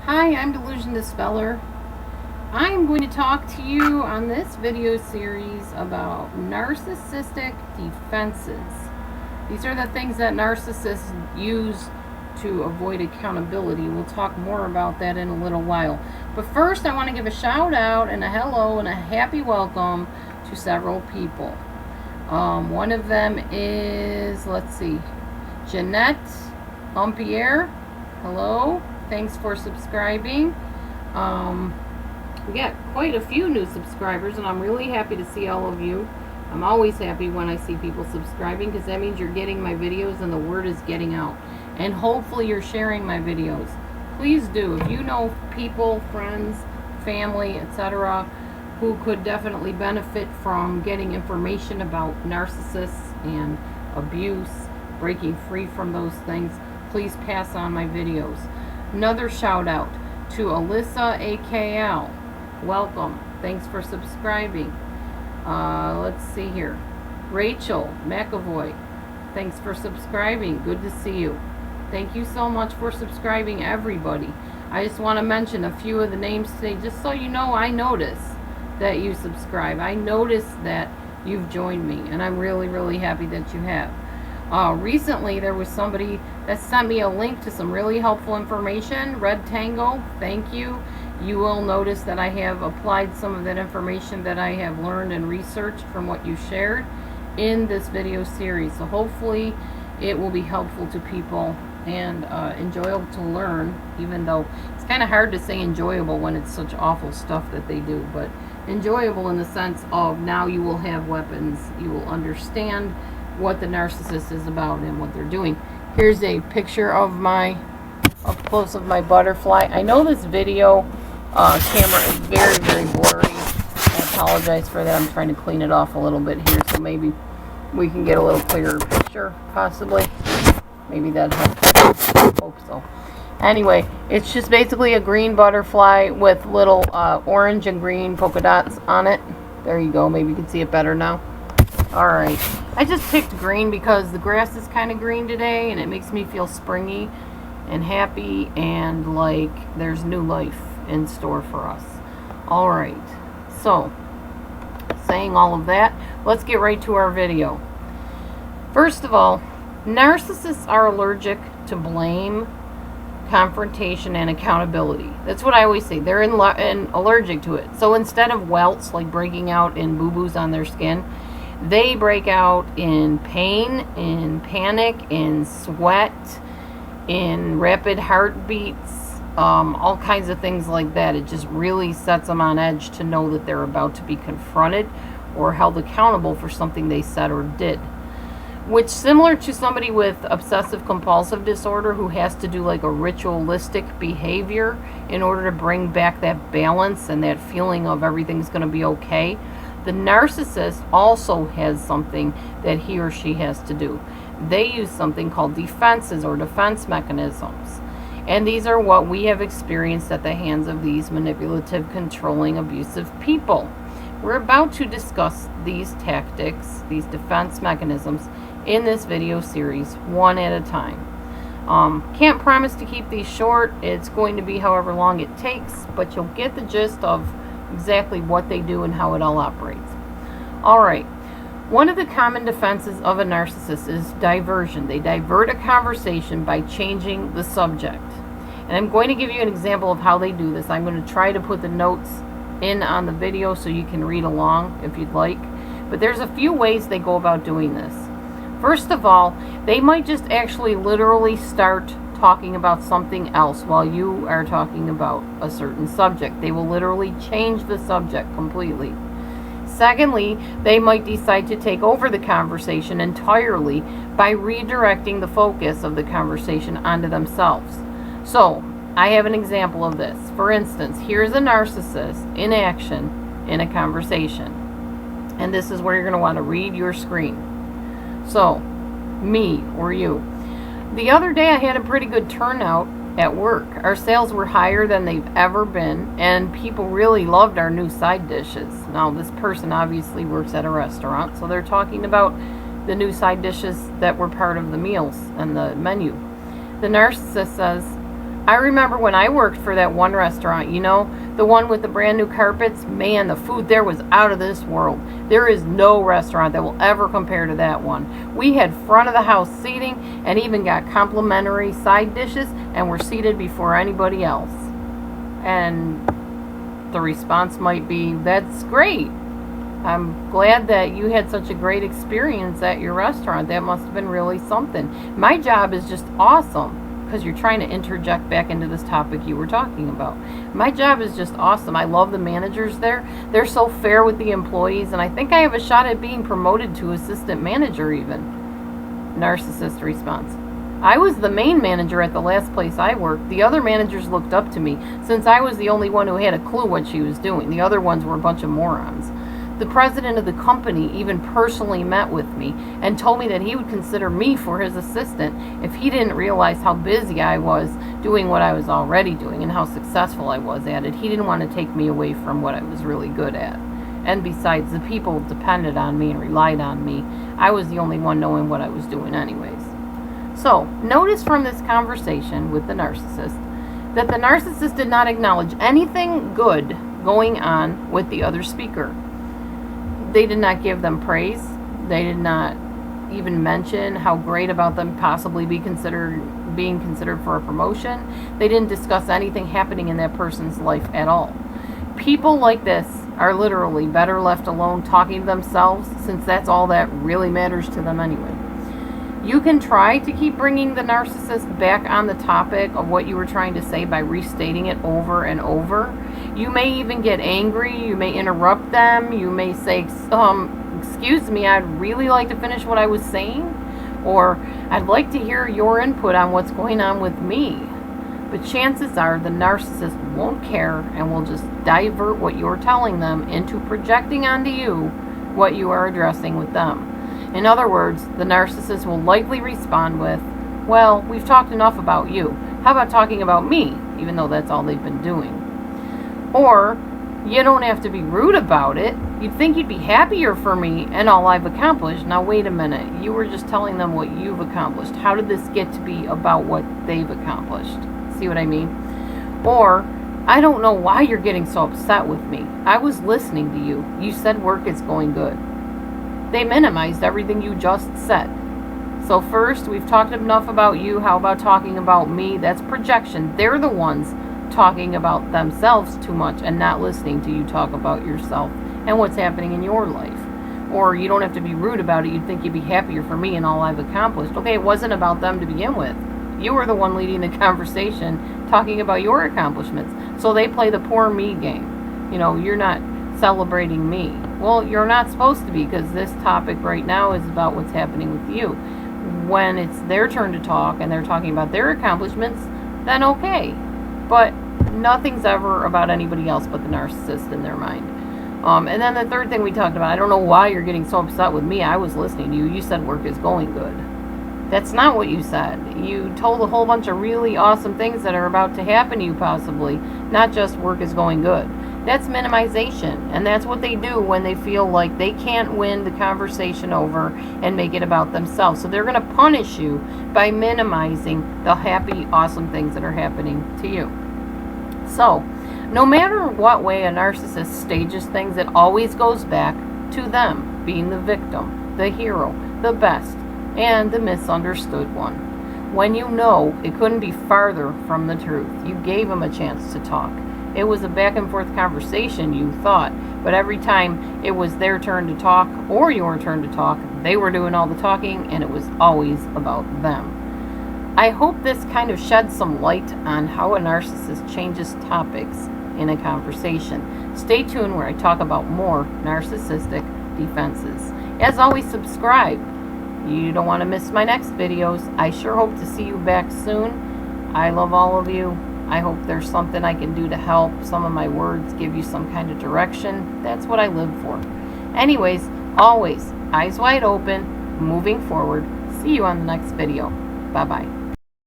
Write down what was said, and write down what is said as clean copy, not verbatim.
Hi, I'm DelusionDispeller. I am going to talk to you on this video series about narcissistic defenses. These are the things that narcissists use to avoid accountability. We'll talk more about that in a little while. But first, I want to give a shout out and a hello and a happy welcome to several people. One of them is, let's see, Jeanette Umpierre. Hello. Thanks for subscribing. We got quite a few new subscribers, and I'm really happy to see all of you. I'm always happy when I see people subscribing, because that means you're getting my videos and the word is getting out. And hopefully you're sharing my videos. Please do. If you know people, friends, family, etc., who could definitely benefit from getting information about narcissists and abuse, breaking free from those things, please pass on my videos. Another shout out to Alyssa AKL. Welcome. Thanks for subscribing. Let's see here. Rachel McAvoy. Thanks for subscribing. Good to see you. Thank you so much for subscribing, everybody. I just want to mention a few of the names today, just so you know I notice that you subscribe. I notice that you've joined me, and I'm really, really happy that you have. Recently, there was somebody that sent me a link to some really helpful information. Red Tango, thank you. You will notice that I have applied some of that information that I have learned and researched from what you shared in this video series. So hopefully it will be helpful to people and enjoyable to learn, even though it's kind of hard to say enjoyable when it's such awful stuff that they do. But enjoyable in the sense of now you will have weapons. You will understand what the narcissist is about and what they're doing. Here's a picture of my up close of my butterfly. I know this video camera is very, very blurry. I apologize for that. I'm trying to clean it off a little bit here, so maybe we can get a little clearer picture, possibly. Maybe that helps. I hope so. Anyway, it's just basically a green butterfly with little orange and green polka dots on it. There you go. Maybe you can see it better now. Alright, I just picked green because the grass is kind of green today, and it makes me feel springy and happy and like there's new life in store for us. Alright, so saying all of that, let's get right to our video. First of all, narcissists are allergic to blame, confrontation, and accountability. That's what I always say. They're allergic to it. So instead of welts, like breaking out in boo-boos on their skin, they break out in pain, in panic, in sweat, in rapid heartbeats, all kinds of things like that. It just really sets them on edge to know that they're about to be confronted or held accountable for something they said or did. Which, similar to somebody with obsessive compulsive disorder who has to do like a ritualistic behavior in order to bring back that balance and that feeling of everything's going to be okay, the narcissist also has something that he or she has to do. They use something called defenses or defense mechanisms. And these are what we have experienced at the hands of these manipulative, controlling, abusive people. We're about to discuss these tactics, these defense mechanisms, in this video series, one at a time. Can't promise to keep these short. It's going to be however long it takes, but you'll get the gist of exactly what they do and how it all operates. Alright, one of the common defenses of a narcissist is diversion. They divert a conversation by changing the subject. And I'm going to give you an example of how they do this. I'm going to try to put the notes in on the video so you can read along if you'd like. But there's a few ways they go about doing this. First of all, they might just actually literally start talking about something else while you are talking about a certain subject. They will literally change the subject completely. Secondly, they might decide to take over the conversation entirely by redirecting the focus of the conversation onto themselves. So, I have an example of this. For instance, here's a narcissist in action in a conversation. And this is where you're going to want to read your screen. So, me or you. The other day I had a pretty good turnout at work. Our sales were higher than they've ever been, and people really loved our new side dishes. Now, this person obviously works at a restaurant, so they're talking about the new side dishes that were part of the meals and the menu. The narcissist says, I remember when I worked for that one restaurant, you know, the one with the brand new carpets, man, the food there was out of this world. There is no restaurant that will ever compare to that one. We had front of the house seating and even got complimentary side dishes and were seated before anybody else. And the response might be, that's great. I'm glad that you had such a great experience at your restaurant. That must have been really something. My job is just awesome. Because you're trying to interject back into this topic you were talking about. My job is just awesome. I love the managers there. They're so fair with the employees, and I think I have a shot at being promoted to assistant manager even. Narcissist response. I was the main manager at the last place I worked. The other managers looked up to me since I was the only one who had a clue what she was doing. The other ones were a bunch of morons. The president of the company even personally met with me and told me that he would consider me for his assistant if he didn't realize how busy I was doing what I was already doing and how successful I was at it. He didn't want to take me away from what I was really good at. And besides, the people depended on me and relied on me. I was the only one knowing what I was doing anyways. So, notice from this conversation with the narcissist that the narcissist did not acknowledge anything good going on with the other speaker. They did not give them praise. They did not even mention how great about them possibly being considered for a promotion. They didn't discuss anything happening in that person's life at all. People like this are literally better left alone talking to themselves, since that's all that really matters to them anyway. You can try to keep bringing the narcissist back on the topic of what you were trying to say by restating it over and over. You may even get angry. You may interrupt them. You may say, excuse me, I'd really like to finish what I was saying. Or, I'd like to hear your input on what's going on with me. But chances are the narcissist won't care and will just divert what you're telling them into projecting onto you what you are addressing with them. In other words, the narcissist will likely respond with, well, we've talked enough about you. How about talking about me? Even though that's all they've been doing. Or, you don't have to be rude about it. You'd think you'd be happier for me and all I've accomplished. Now wait a minute. You were just telling them what you've accomplished. How did this get to be about what they've accomplished? See what I mean? Or, I don't know why you're getting so upset with me. I was listening to you. You said work is going good. They minimized everything you just said. So first, we've talked enough about you. How about talking about me? That's projection. They're the ones talking about themselves too much and not listening to you talk about yourself and what's happening in your life. Or you don't have to be rude about it. You'd think you'd be happier for me and all I've accomplished. Okay, it wasn't about them to begin with. You were the one leading the conversation talking about your accomplishments. So they play the poor me game. You know, you're not celebrating me. Well, you're not supposed to be, because this topic right now is about what's happening with you. When it's their turn to talk and they're talking about their accomplishments, then okay. But nothing's ever about anybody else but the narcissist in their mind. And then the third thing we talked about, I don't know why you're getting so upset with me. I was listening to you. You said work is going good. That's not what you said. You told a whole bunch of really awesome things that are about to happen to you possibly, not just work is going good. That's minimization, and that's what they do when they feel like they can't win the conversation over and make it about themselves. So they're going to punish you by minimizing the happy, awesome things that are happening to you. So, no matter what way a narcissist stages things, it always goes back to them being the victim, the hero, the best, and the misunderstood one. When you know it couldn't be farther from the truth, you gave them a chance to talk. It was a back and forth conversation, you thought, but every time it was their turn to talk or your turn to talk, they were doing all the talking, and it was always about them. I hope this kind of sheds some light on how a narcissist changes topics in a conversation. Stay tuned where I talk about more narcissistic defenses. As always, subscribe. You don't want to miss my next videos. I sure hope to see you back soon. I love all of you. I hope there's something I can do to help. Some of my words give you some kind of direction. That's what I live for. Anyways, always eyes wide open, moving forward. See you on the next video. Bye-bye.